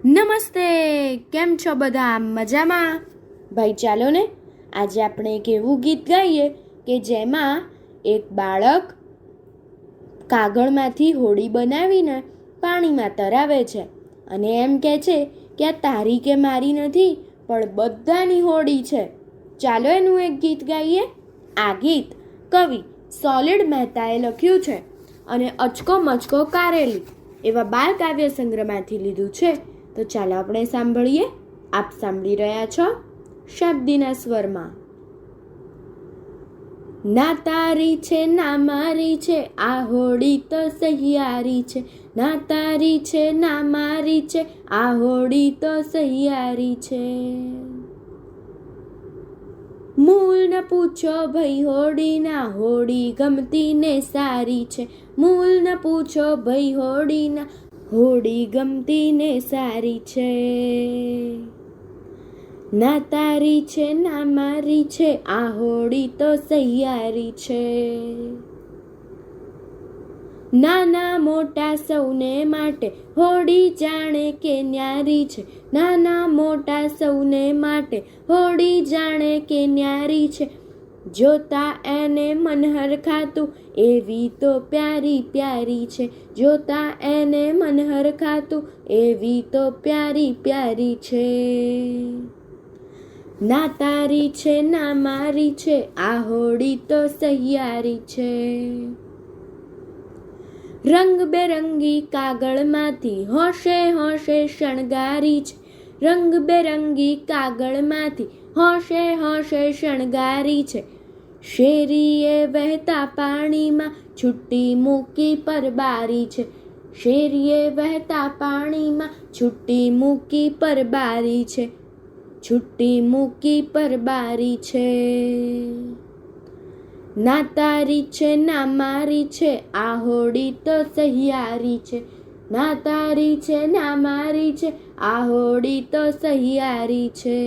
નમસ્તે, કેમ છો બધા? મજામાં? ભાઈ ચાલો ને આજે આપણે એક એવું ગીત ગાઈએ કે જેમાં એક બાળક કાગળમાંથી હોડી બનાવીને પાણીમાં તરાવે છે અને એમ કહે છે કે આ તારી કે મારી નથી પણ બધાની હોડી છે. ચાલો એનું એક ગીત ગાઈએ. આ ગીત કવિ સોલિડ મહેતાએ લખ્યું છે અને અચકો મચકો કારેલી એવા બાળ કાવ્ય સંગ્રહમાંથી લીધું છે. તો ચાલો આપણે સાંભળીએ. આપ સાંભળી રહ્યા છો શબ્દીના સ્વરમાં. ના તારી છે ના મારી છે આ હોડી તો સહિયારી છે. ના તારી છે ના મારી છે આ હોડી તો સહિયારી છે. મૂળ ન પૂછો ભાઈ હોડી ના હોડી ગમતી ને સારી છે. મૂળ ન પૂછો ભાઈ હોડી ના હોડી ગમતી ને સારી છે. ના તારી છે ના મારી છે આ હોડી તો સહિયારી છે. નાના મોટા સૌને માટે હોડી જાણે કે ન્યારી છે. નાના મોટા સૌને માટે હોડી જાણે કે ન્યારી છે. જોતા એને મન હરખાતું એવી તો પ્યારી પ્યારી છે. જોતા એને મન હરખાતું એવી તો પ્યારી પ્યારી છે. ના તારી છે ના મારી છે આ હોડી તો સહિયારી છે. રંગબેરંગી કાગળમાંથી હોશે હોશે શણગારી છે. રંગબેરંગી કાગળમાંથી હોશે હોશે શણગારી છે. શેરીએ વહેતા પાણીમાં છુટ્ટી મૂકી પરબારી છે. શેરીએ વહેતા પાણીમાં છુટ્ટી મૂકી પરબારી છે. છુટ્ટી મૂકી પરબારી છે. ના તારી છે ના મારી છે આ હોડી તો સહિયારી છે. ના તારી છે ના મારી છે આ હોડી તો સહિયારી છે.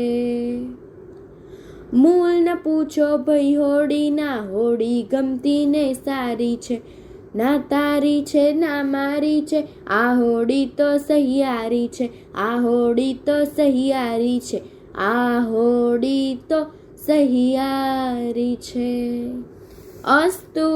મૂળ ન પૂછો ભાઈ હોડી ના હોડી ગમતી ને સારી છે. ના તારી છે ના મારી છે આ હોડી તો સહિયારી છે. આ હોડી તો સહિયારી છે. આ હોડી તો સહિયારી છે. અસ્તુ.